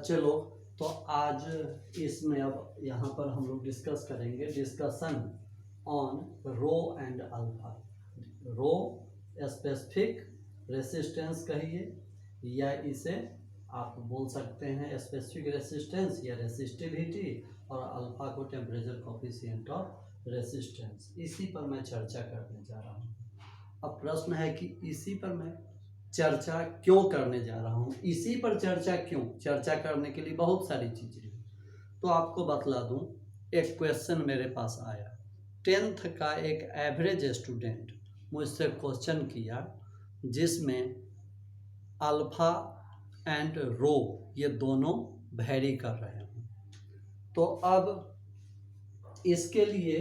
बच्चे लोग, तो आज इसमें अब यहाँ पर हम लोग डिस्कस करेंगे discussion on rho and alpha. Rho specific resistance कहिए या इसे आप बोल सकते हैं स्पेसिफिक रेसिस्टेंस या रेसिस्टिविटी, और अल्फा को टेम्परेचर कोफिशिएंट ऑफ रेसिस्टेंस। इसी पर मैं चर्चा करने जा रहा हूँ। अब प्रश्न है कि इसी पर मैं चर्चा क्यों करने जा रहा हूँ, इसी पर चर्चा क्यों? चर्चा करने के लिए बहुत सारी चीज़ें हैं। तो आपको बतला दूँ, एक क्वेश्चन मेरे पास आया। 10th का एक एवरेज स्टूडेंट मुझसे क्वेश्चन किया जिसमें अल्फ़ा एंड रो ये दोनों वैरी कर रहे हैं। तो अब इसके लिए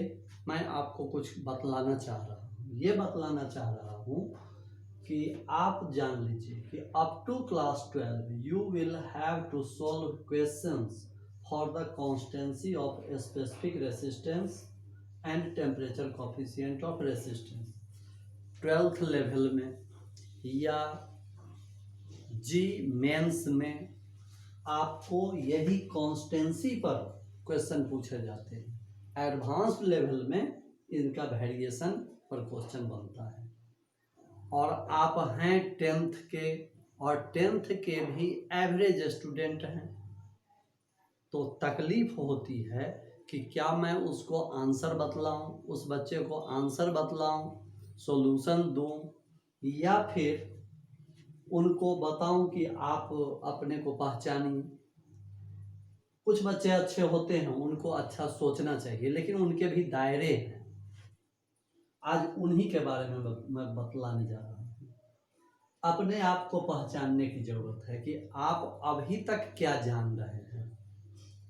मैं आपको कुछ बतलाना चाह रहा हूँ। ये बतलाना चाह रहा हूँ कि आप जान लीजिए कि up to class 12 you will have to solve questions for the constancy of specific resistance and temperature coefficient of resistance. 12th level में या जी मेंस में आपको यही कॉन्स्टेंसी पर क्वेश्चन पूछे जाते हैं। एडवांस लेवल में इनका वेरिएशन पर क्वेश्चन बनता है। और आप हैं 10th के, और 10th के भी एवरेज स्टूडेंट हैं, तो तकलीफ होती है कि क्या मैं उसको आंसर बतलाऊं, उस बच्चे को आंसर बतलाऊं, सॉल्यूशन दूं, या फिर उनको बताऊं कि आप अपने को पहचानिए। कुछ बच्चे अच्छे होते हैं, उनको अच्छा सोचना चाहिए, लेकिन उनके भी दायरे हैं। आज उन्हीं के बारे में मैं बतलाने जा रहा हूँ। अपने आप को पहचानने की जरूरत है कि आप अभी तक क्या जान रहे हैं,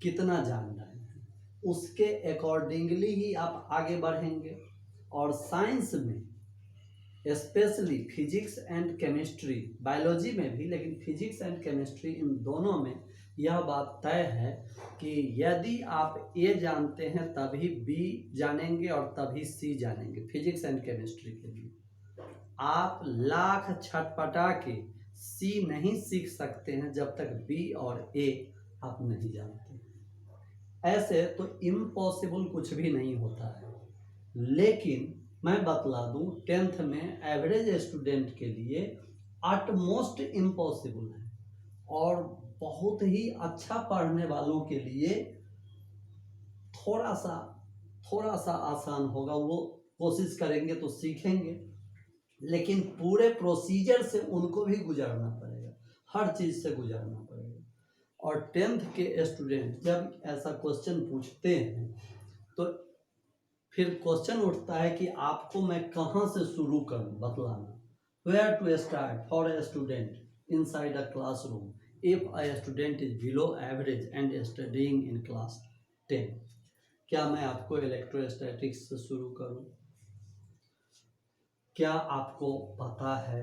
कितना जान रहे हैं, उसके अकॉर्डिंगली ही आप आगे बढ़ेंगे। और साइंस में specially physics and chemistry, biology में भी, लेकिन फिजिक्स एंड केमिस्ट्री इन दोनों में यह बात तय है कि यदि आप ए जानते हैं तभी बी जानेंगे और तभी सी जानेंगे। फिजिक्स एंड केमिस्ट्री के लिए आप लाख छटपटा के सी नहीं सीख सकते हैं जब तक बी और ए आप नहीं जानते। ऐसे तो इम्पॉसिबल कुछ भी नहीं होता है। लेकिन मैं बतला दूं, 10th में एवरेज स्टूडेंट के लिए अटमोस्ट इम्पॉसिबल है, और बहुत ही अच्छा पढ़ने वालों के लिए थोड़ा सा आसान होगा। वो कोशिश करेंगे तो सीखेंगे, लेकिन पूरे प्रोसीजर से उनको भी गुजरना पड़ेगा, हर चीज़ से गुजरना पड़ेगा। और 10th के स्टूडेंट जब ऐसा क्वेश्चन पूछते हैं तो फिर क्वेश्चन उठता है कि आपको मैं कहाँ से शुरू करूँ बतलाना। Where to start for a student inside a classroom if a student is below average and studying in class 10। क्या मैं आपको इलेक्ट्रोस्टैटिक्स से शुरू करूँ? क्या आपको पता है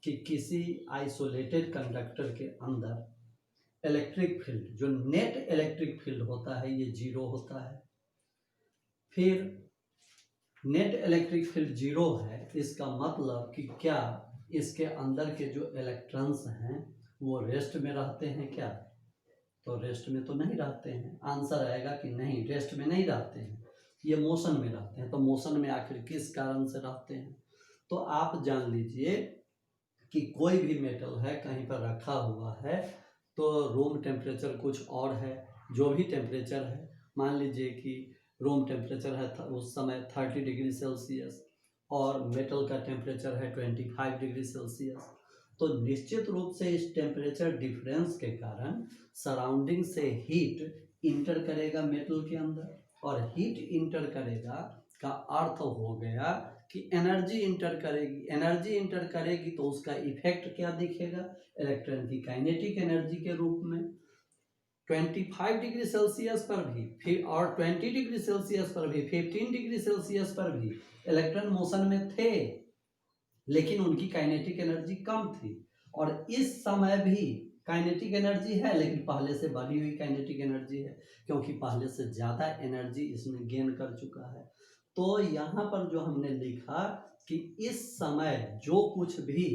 कि किसी आइसोलेटेड कंडक्टर के अंदर इलेक्ट्रिक फील्ड, जो नेट इलेक्ट्रिक फील्ड होता है, ये जीरो होता है। फिर नेट इलेक्ट्रिक फील्ड जीरो है, इसका मतलब कि क्या इसके अंदर के जो इलेक्ट्रॉन्स हैं वो रेस्ट में रहते हैं क्या? तो रेस्ट में तो नहीं रहते हैं। आंसर आएगा कि नहीं, रेस्ट में नहीं रहते हैं, ये मोशन में रहते हैं। तो मोशन में आखिर किस कारण से रहते हैं? तो आप जान लीजिए कि कोई भी मेटल है, कहीं पर रखा हुआ है, तो रूम टेम्परेचर कुछ और है, जो भी टेम्परेचर है, मान लीजिए कि रूम टेम्परेचर है उस समय 30 डिग्री सेल्सियस और मेटल का टेम्परेचर है 25 डिग्री सेल्सियस, तो निश्चित रूप से इस टेम्परेचर डिफरेंस के कारण सराउंडिंग से हीट इंटर करेगा मेटल के अंदर, और हीट इंटर करेगा का अर्थ हो गया कि एनर्जी इंटर करेगी। एनर्जी इंटर करेगी तो उसका इफेक्ट क्या दिखेगा? इलेक्ट्रॉन की काइनेटिक एनर्जी के रूप में। 25 डिग्री सेल्सियस पर भी फिर, और 20 डिग्री सेल्सियस पर भी, 15 डिग्री सेल्सियस पर भी इलेक्ट्रॉन मोशन में थे, लेकिन उनकी काइनेटिक एनर्जी कम थी। और इस समय भी काइनेटिक एनर्जी है, लेकिन पहले से बढ़ी हुई काइनेटिक एनर्जी है, क्योंकि पहले से ज़्यादा एनर्जी इसमें गेन कर चुका है। तो यहाँ पर जो हमने लिखा कि इस समय जो कुछ भी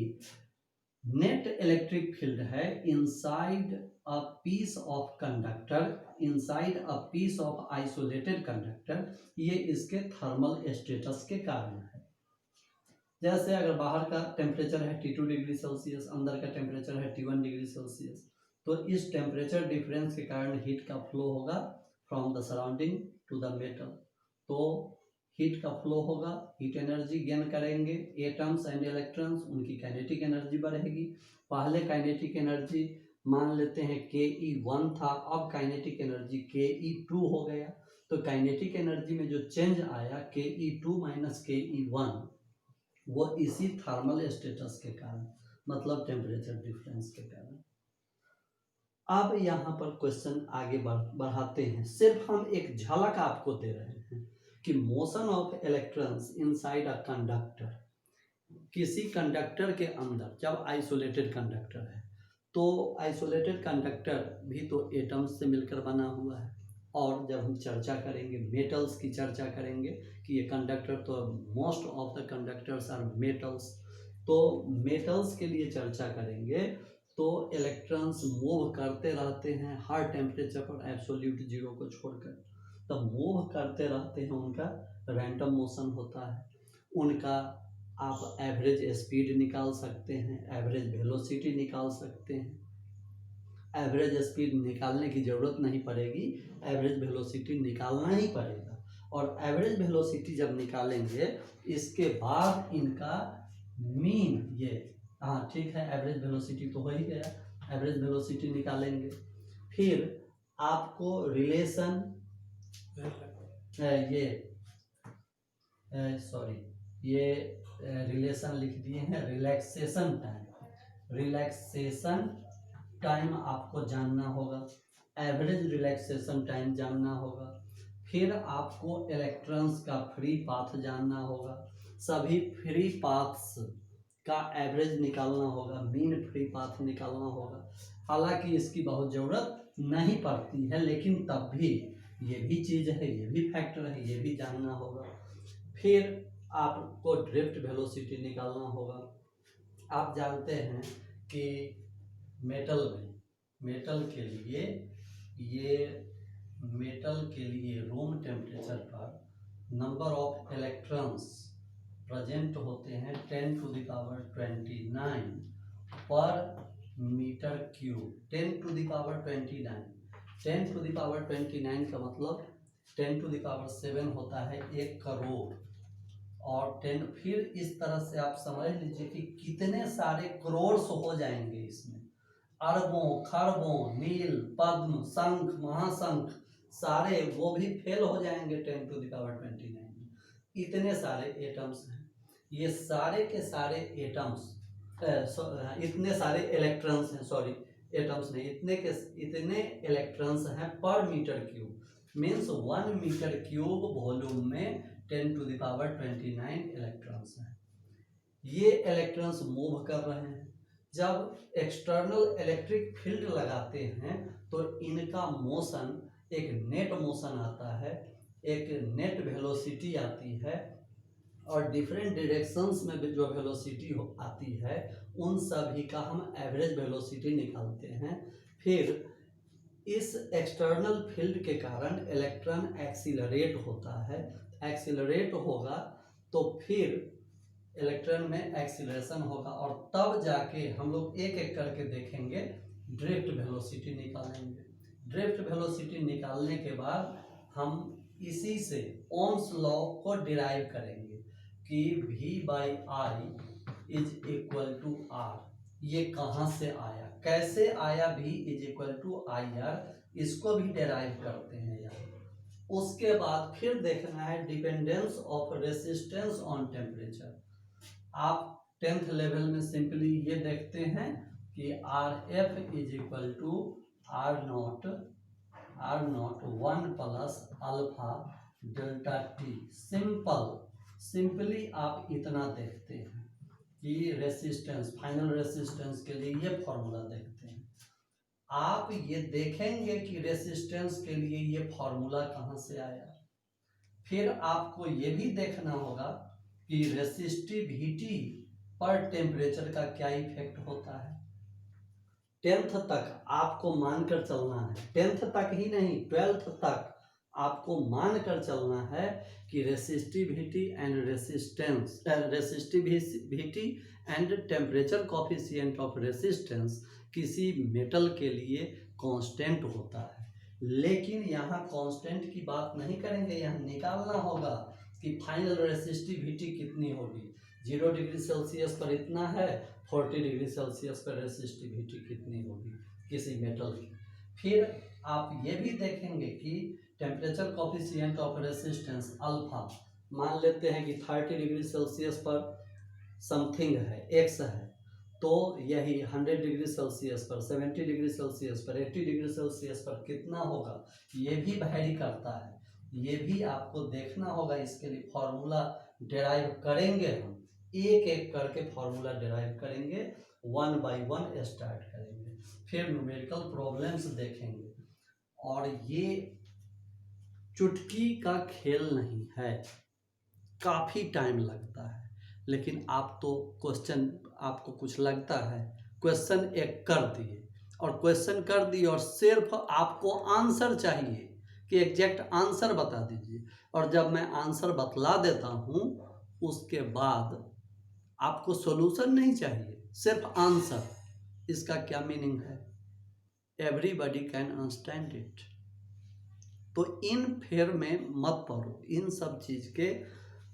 नेट इलेक्ट्रिक फील्ड है inside a piece of conductor inside a piece of isolated conductor, ये इसके थर्मल स्टेटस के कारण है। जैसे अगर बाहर का टेम्परेचर है T2 डिग्री सेल्सियस, अंदर का टेम्परेचर है T1 डिग्री सेल्सियस, तो इस टेम्परेचर डिफरेंस के कारण हीट का फ्लो होगा from the surrounding to the metal. तो हीट का फ्लो होगा, हीट एनर्जी गेन करेंगे एटम्स एंड इलेक्ट्रॉन्स, उनकी काइनेटिक एनर्जी बढ़ेगी। पहले काइनेटिक एनर्जी मान लेते हैं Ke1 था, अब काइनेटिक एनर्जी Ke2 हो गया। तो काइनेटिक एनर्जी में जो चेंज आया Ke2 माइनस Ke1, वो इसी थर्मल स्टेटस के कारण, मतलब टेम्परेचर डिफरेंस के कारण। अब यहाँ पर क्वेश्चन आगे बढ़ाते हैं। सिर्फ हम एक झलक आपको दे रहे हैं कि motion of electrons inside a conductor, किसी कंडक्टर के अंदर, जब आइसोलेटेड कंडक्टर है, तो आइसोलेटेड कंडक्टर भी तो एटम्स से मिलकर बना हुआ है। और जब हम चर्चा करेंगे मेटल्स की चर्चा करेंगे कि ये कंडक्टर, तो most of the conductors are metals, तो मेटल्स के लिए चर्चा करेंगे तो इलेक्ट्रॉन्स मूव करते रहते हैं हर टेम्परेचर पर, एब्सोल्यूट जीरो को छोड़कर, तब मूव करते रहते हैं, उनका रैंडम मोशन होता है, उनका आप एवरेज स्पीड निकाल सकते हैं, एवरेज वेलोसिटी निकाल सकते हैं। एवरेज स्पीड निकालने की ज़रूरत नहीं पड़ेगी, एवरेज वेलोसिटी निकालना ही पड़ेगा। और एवरेज वेलोसिटी जब निकालेंगे, इसके बाद इनका मीन, ये हाँ ठीक है, एवरेज वेलोसिटी तो हो ही गया, एवरेज वेलोसिटी निकालेंगे। फिर आपको रिलेशन, ये रिलेशन लिख दिए हैं, रिलैक्सेशन टाइम। रिलैक्सेशन टाइम आपको जानना होगा, एवरेज रिलैक्सेशन टाइम जानना होगा। फिर आपको इलेक्ट्रॉन्स का फ्री पाथ जानना होगा, सभी फ्री पाथ्स का एवरेज निकालना होगा, मीन फ्री पाथ निकालना होगा। हालांकि इसकी बहुत ज़रूरत नहीं पड़ती है, लेकिन तब भी ये भी चीज़ है, ये भी फैक्टर है, ये भी जानना होगा। फिर आपको ड्रिफ्ट वेलोसिटी निकालना होगा। आप जानते हैं कि मेटल के लिए रूम टेम्परेचर पर नंबर ऑफ इलेक्ट्रॉन्स प्रेजेंट होते हैं 10⁻29 पर मीटर क्यूब। 10⁻29, 10⁻29 का मतलब 10⁻7 होता है 1 करोड़, और 10, फिर इस तरह से आप समझ लीजिए कि कितने सारे करोड़ हो जाएंगे इसमें, अरबों खरबों, नील पद्म शंख महाशंख, सारे वो भी फेल हो जाएंगे 10⁻29 में। इतने सारे एटम्स हैं, ये सारे के सारे एटम्स, इतने सारे इलेक्ट्रॉन्स हैं, सॉरी एटम्स नहीं, इतने इलेक्ट्रॉन्स हैं per metre cube, means 1 metre cube volume में 10⁻29 इलेक्ट्रॉन्स हैं। ये इलेक्ट्रॉन्स मूव कर रहे हैं। जब एक्सटर्नल इलेक्ट्रिक फील्ड लगाते हैं तो इनका मोशन, एक नेट मोशन आता है, एक नेट वेलोसिटी आती है, और डिफरेंट डायरेक्शंस में जो वेलोसिटी आती है, उन सभी का हम एवरेज वेलोसिटी निकालते हैं। फिर इस एक्सटर्नल फील्ड के कारण इलेक्ट्रॉन एक्सीलरेट होता है, एक्सीलरेट होगा तो फिर इलेक्ट्रॉन में एक्सीलरेशन होगा, और तब जाके हम लोग एक एक करके देखेंगे, ड्रिफ्ट वेलोसिटी निकालेंगे। ड्रिफ्ट वेलोसिटी निकालने के बाद हम इसी से ओम्स लॉ को डिराइव करेंगे कि V/I is equal to R। ये कहाँ से आया, कैसे आया, V is equal to IR, इसको भी डिराइव करते हैं यहाँ। उसके बाद फिर देखना है dependence of resistance on temperature. आप 10th लेवल में सिंपली ये देखते हैं कि RF is equal to R0 1 plus alpha delta T। Simply आप इतना देखते हैं कि रेसिस्टेंस, फाइनल रेसिस्टेंस के लिए ये फॉर्मूला देखते हैं। आप ये देखेंगे कि रेसिस्टेंस के लिए ये फॉर्मूला कहाँ से आया। फिर आपको ये भी देखना होगा कि रेसिस्टिविटी पर टेम्परेचर का क्या इफेक्ट होता है। 10th तक आपको मानकर चलना है, 10th तक ही नहीं 12th तक आपको मानकर चलना है कि resistivity and resistance, resistivity and temperature coefficient of resistance किसी मेटल के लिए कांस्टेंट होता है। लेकिन यहाँ कांस्टेंट की बात नहीं करेंगे, यहाँ निकालना होगा कि फाइनल रेसिस्टिविटी कितनी होगी। 0 डिग्री सेल्सियस पर इतना है, 40 डिग्री सेल्सियस पर रेसिस्टिविटी कितनी होगी किसी मेटल की। फिर आप ये भी देखेंगे कि temperature coefficient of resistance alpha, मान लेते हैं कि 30 डिग्री सेल्सियस पर समथिंग है, एक्स है, तो यही 100 डिग्री सेल्सियस पर, 70 डिग्री सेल्सियस पर, 80 डिग्री सेल्सियस पर कितना होगा, ये भी वैरी करता है। ये भी आपको देखना होगा। इसके लिए फॉर्मूला डिराइव करेंगे, हम एक एक करके फॉर्मूला डिराइव करेंगे, 1 बाय 1 स्टार्ट करेंगे, फिर न्यूमेरिकल प्रॉब्लम्स देखेंगे। और ये चुटकी का खेल नहीं है, काफ़ी टाइम लगता है। लेकिन आप तो क्वेश्चन, आपको कुछ लगता है, क्वेश्चन एक कर दिए, और क्वेश्चन कर दिए और सिर्फ आपको आंसर चाहिए कि एग्जैक्ट आंसर बता दीजिए। और जब मैं आंसर बतला देता हूँ उसके बाद आपको सॉल्यूशन नहीं चाहिए, सिर्फ आंसर। इसका क्या मीनिंग है? Everybody can understand it. तो इन फेर में मत पड़ो, इन सब चीज़ के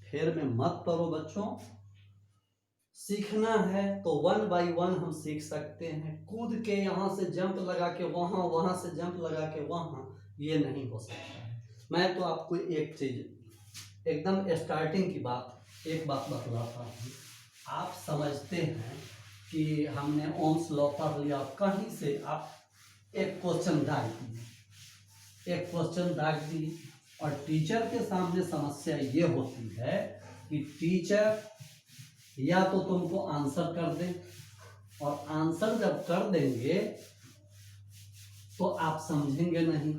फेर में मत पड़ो बच्चों। सीखना है तो 1 बाय 1 हम सीख सकते हैं। कूद के यहाँ से जंप लगा के वहाँ, वहाँ से जंप लगा के वहाँ, ये नहीं हो सकता है। मैं तो आपको एक चीज़ एकदम स्टार्टिंग की बात, एक बात बतलाता हूँ। आप समझते हैं कि हमने ओम्स लॉ पढ़ लिया, कहीं से आप एक क्वेश्चन दाग दिए, एक क्वेश्चन दाग दी, और टीचर के सामने समस्या ये होती है कि टीचर या तो तुमको आंसर कर दे, और आंसर जब कर देंगे तो आप समझेंगे नहीं,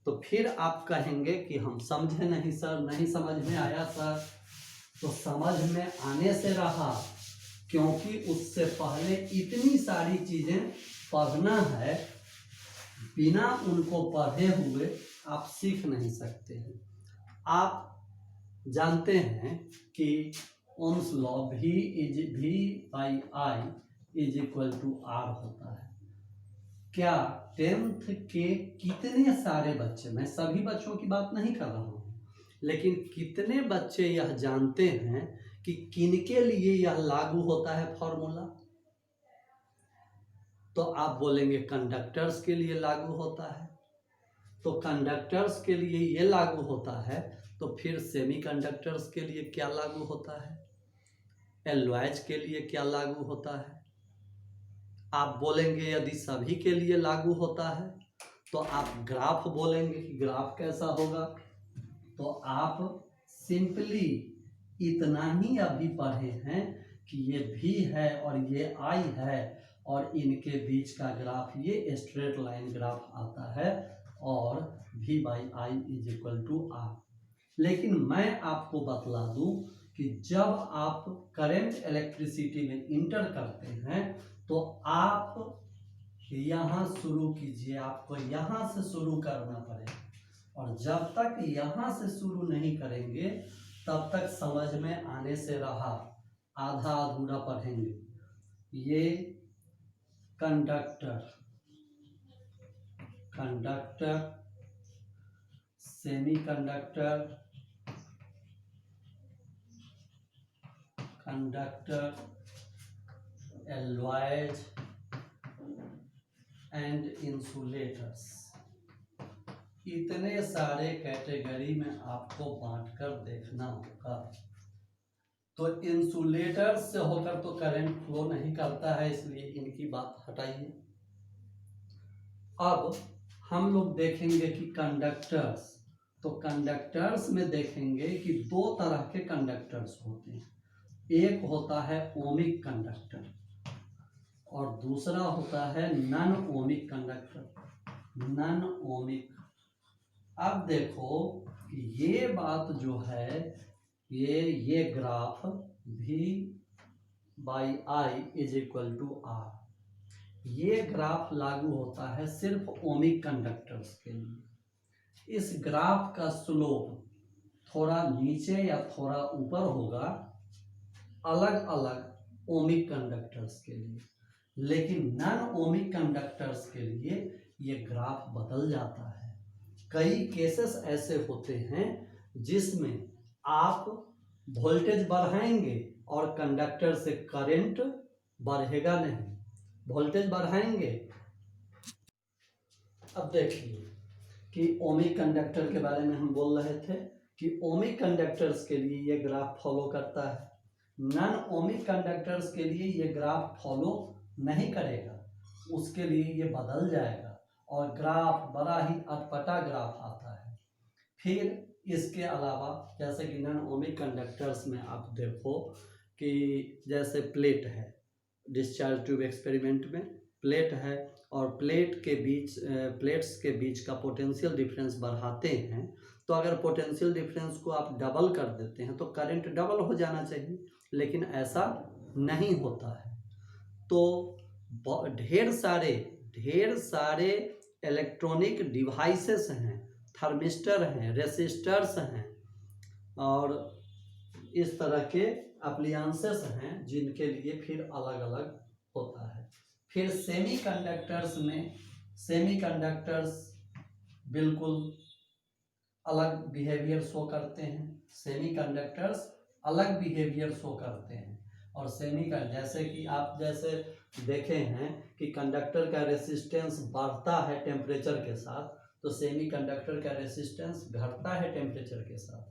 तो फिर आप कहेंगे कि हम समझे नहीं सर, नहीं समझ में आया सर। तो समझ में आने से रहा, क्योंकि उससे पहले इतनी सारी चीज़ें पढ़ना है, बिना उनको पढ़े हुए आप सीख नहीं सकते हैं। आप जानते हैं कि Ohm's law V by I is equal to R होता है। क्या 10th के कितने सारे बच्चे, मैं सभी बच्चों की बात नहीं कर रहा हूँ, लेकिन कितने बच्चे यह जानते हैं कि किनके लिए यह लागू होता है फॉर्मूला? तो आप बोलेंगे कंडक्टर्स के लिए लागू होता है। तो कंडक्टर्स के लिए ये लागू होता है, तो फिर सेमीकंडक्टर्स के लिए क्या लागू होता है? एलॉयज के लिए क्या लागू होता है? आप बोलेंगे यदि सभी के लिए लागू होता है तो आप ग्राफ बोलेंगे कि ग्राफ कैसा होगा। तो आप सिंपली इतना ही अभी पढ़े हैं कि ये V है और ये I है, और इनके बीच का ग्राफ ये स्ट्रेट लाइन ग्राफ आता है, और V by I is equal to R। लेकिन मैं आपको बतला दूं कि जब आप करंट इलेक्ट्रिसिटी में इंटर करते हैं तो आप यहाँ शुरू कीजिए, आपको यहाँ से शुरू करना पड़ेगा, और जब तक यहाँ से शुरू नहीं करेंगे तब तक समझ में आने से रहा, आधा अधूरा पढ़ेंगे। ये conductor, conductor, semiconductor, conductor, alloys and insulators, इतने सारे कैटेगरी में आपको बांटकर देखना होगा। तो इंसुलेटर से होकर तो करंट फ्लो नहीं करता है, इसलिए इनकी बात हटाइए। अब हम लोग देखेंगे कि कंडक्टर्स, तो कंडक्टर्स में देखेंगे कि दो तरह के कंडक्टर्स होते हैं। एक होता है ओमिक कंडक्टर और दूसरा होता है non ohmic conductor. Non ohmic, अब देखो ये बात जो है, ये graph V by I is equal to R, ये ग्राफ लागू होता है सिर्फ ओमिक कंडक्टर्स के लिए। इस ग्राफ का स्लोप थोड़ा नीचे या थोड़ा ऊपर होगा अलग अलग ओमिक कंडक्टर्स के लिए, लेकिन नॉन ओमिक कंडक्टर्स के लिए ये ग्राफ बदल जाता है। कई केसेस ऐसे होते हैं जिसमें आप वोल्टेज बढ़ाएंगे और कंडक्टर से करंट बढ़ेगा नहीं, वोल्टेज बढ़ाएंगे। अब देखिए कि ओमिक कंडक्टर के बारे में हम बोल रहे थे कि ओमिक कंडक्टर्स के लिए ये ग्राफ फॉलो करता है, नॉन ओमिक कंडक्टर्स के लिए ये ग्राफ फॉलो नहीं करेगा, उसके लिए ये बदल जाएगा और ग्राफ बड़ा ही अटपटा ग्राफ आता है। फिर इसके अलावा जैसे कि नॉन ओमिक कंडक्टर्स में आप देखो कि जैसे प्लेट है, डिस्चार्ज ट्यूब एक्सपेरिमेंट में प्लेट है और प्लेट्स के बीच का पोटेंशियल डिफरेंस बढ़ाते हैं, तो अगर पोटेंशियल डिफरेंस को आप डबल कर देते हैं तो करंट डबल हो जाना चाहिए, लेकिन ऐसा नहीं होता है। तो ढेर सारे इलेक्ट्रॉनिक डिवाइसेस हैं, थर्मिस्टर हैं, रेसिस्टर्स हैं और इस तरह के अप्लायंसेस हैं जिनके लिए फिर अलग अलग होता है। फिर सेमीकंडक्टर्स बिल्कुल अलग बिहेवियर शो करते हैं, सेमीकंडक्टर्स अलग बिहेवियर शो करते हैं। और जैसे कि आप जैसे देखे हैं कि कंडक्टर का रेसिस्टेंस बढ़ता है टेम्परेचर के साथ, तो सेमीकंडक्टर का रेसिस्टेंस घटता है टेम्परेचर के साथ।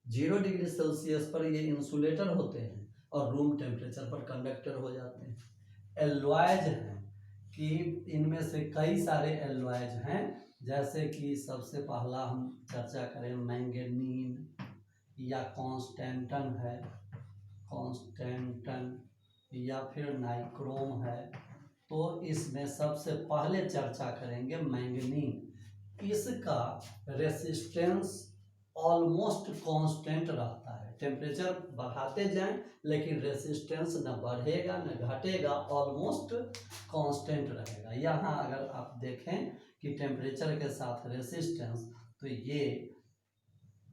0 डिग्री सेल्सियस पर ये इंसुलेटर होते हैं और रूम टेम्परेचर पर कंडक्टर हो जाते हैं। एलॉयज हैं कि इनमें से कई सारे एलॉयज हैं, जैसे कि सबसे पहला हम चर्चा करें मैंगनीन या कांस्टेंटन है, या फिर नाइक्रोम है। तो इसमें सबसे पहले चर्चा करेंगे मैंगनीन। इसका रेसिस्टेंस ऑलमोस्ट कांस्टेंट रहता है, टेम्परेचर बढ़ाते जाएं लेकिन रेसिस्टेंस न बढ़ेगा न घटेगा, ऑलमोस्ट कांस्टेंट रहेगा। यहाँ अगर आप देखें कि टेम्परेचर के साथ रेसिस्टेंस, तो ये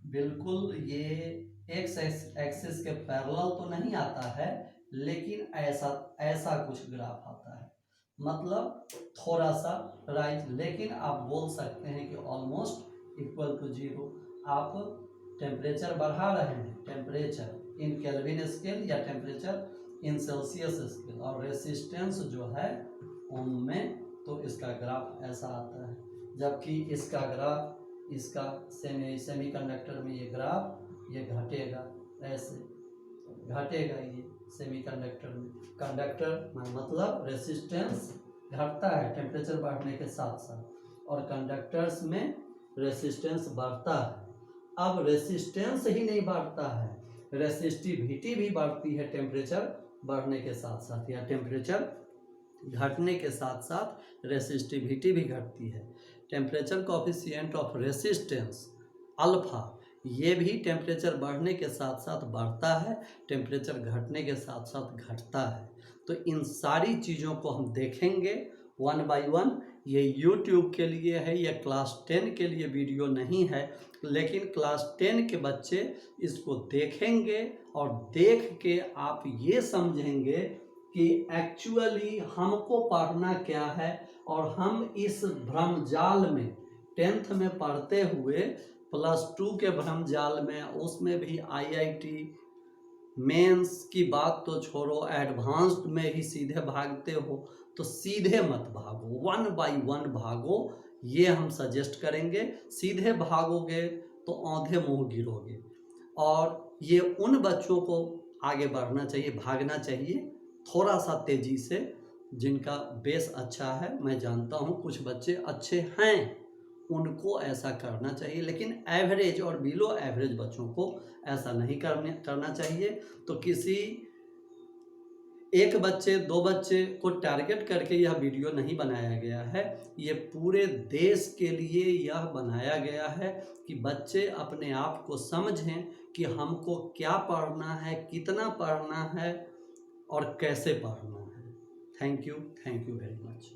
बिल्कुल ये एक्स एक्सिस के पैरेलल तो नहीं आता है, लेकिन ऐसा कुछ ग्राफ आता है, मतलब थोड़ा सा राइट, लेकिन आप बोल सकते हैं कि ऑलमोस्ट इक्वल टू 0। आप टेम्परेचर बढ़ा रहे हैं, टेम्परेचर इन केल्विन स्केल या टेम्परेचर इन सेल्सियस स्केल, और रेसिस्टेंस जो है ओम में, तो इसका ग्राफ ऐसा आता है। जबकि इसका ग्राफ, इसका सेमीकंडक्टर में ये ग्राफ ये घटेगा, ऐसे घटेगा ये सेमीकंडक्टर में। कंडक्टर मतलब रेसिस्टेंस घटता है टेम्परेचर बढ़ने के साथ साथ, और कंडक्टर्स में रेसिस्टेंस बढ़ता है। अब रेसिस्टेंस ही नहीं बढ़ता है, रेसिस्टिविटी भी बढ़ती है टेम्परेचर बढ़ने के साथ साथ, या टेम्परेचर घटने के साथ साथ रेसिस्टिविटी भी घटती है। Temperature coefficient of resistance alpha, ये भी टेम्परेचर बढ़ने के साथ साथ बढ़ता है, टेम्परेचर घटने के साथ साथ घटता है। तो इन सारी चीज़ों को हम देखेंगे 1 बाय 1। ये YouTube के लिए है, ये क्लास 10 के लिए वीडियो नहीं है, लेकिन क्लास 10 के बच्चे इसको देखेंगे और देख के आप ये समझेंगे कि एक्चुअली हमको पढ़ना क्या है, और हम इस भ्रमजाल में 10th में पढ़ते हुए +2 के भ्रमजाल में, उसमें भी IIT मेंस की बात तो छोड़ो, एडवांस्ड में ही सीधे भागते हो, तो सीधे मत भागो, 1 बाय 1 भागो, ये हम सजेस्ट करेंगे। सीधे भागोगे तो औंधे मुंह गिरोगे। और ये उन बच्चों को आगे बढ़ना चाहिए, भागना चाहिए थोड़ा सा तेज़ी से, जिनका बेस अच्छा है। मैं जानता हूँ कुछ बच्चे अच्छे हैं, उनको ऐसा करना चाहिए, लेकिन एवरेज और बिलो एवरेज बच्चों को ऐसा नहीं करना चाहिए। तो किसी एक बच्चे 2 बच्चे को टारगेट करके यह वीडियो नहीं बनाया गया है, ये पूरे देश के लिए यह बनाया गया है कि बच्चे अपने आप को समझें कि हमको क्या पढ़ना है, कितना पढ़ना है और कैसे पढ़ना है। Thank you very much.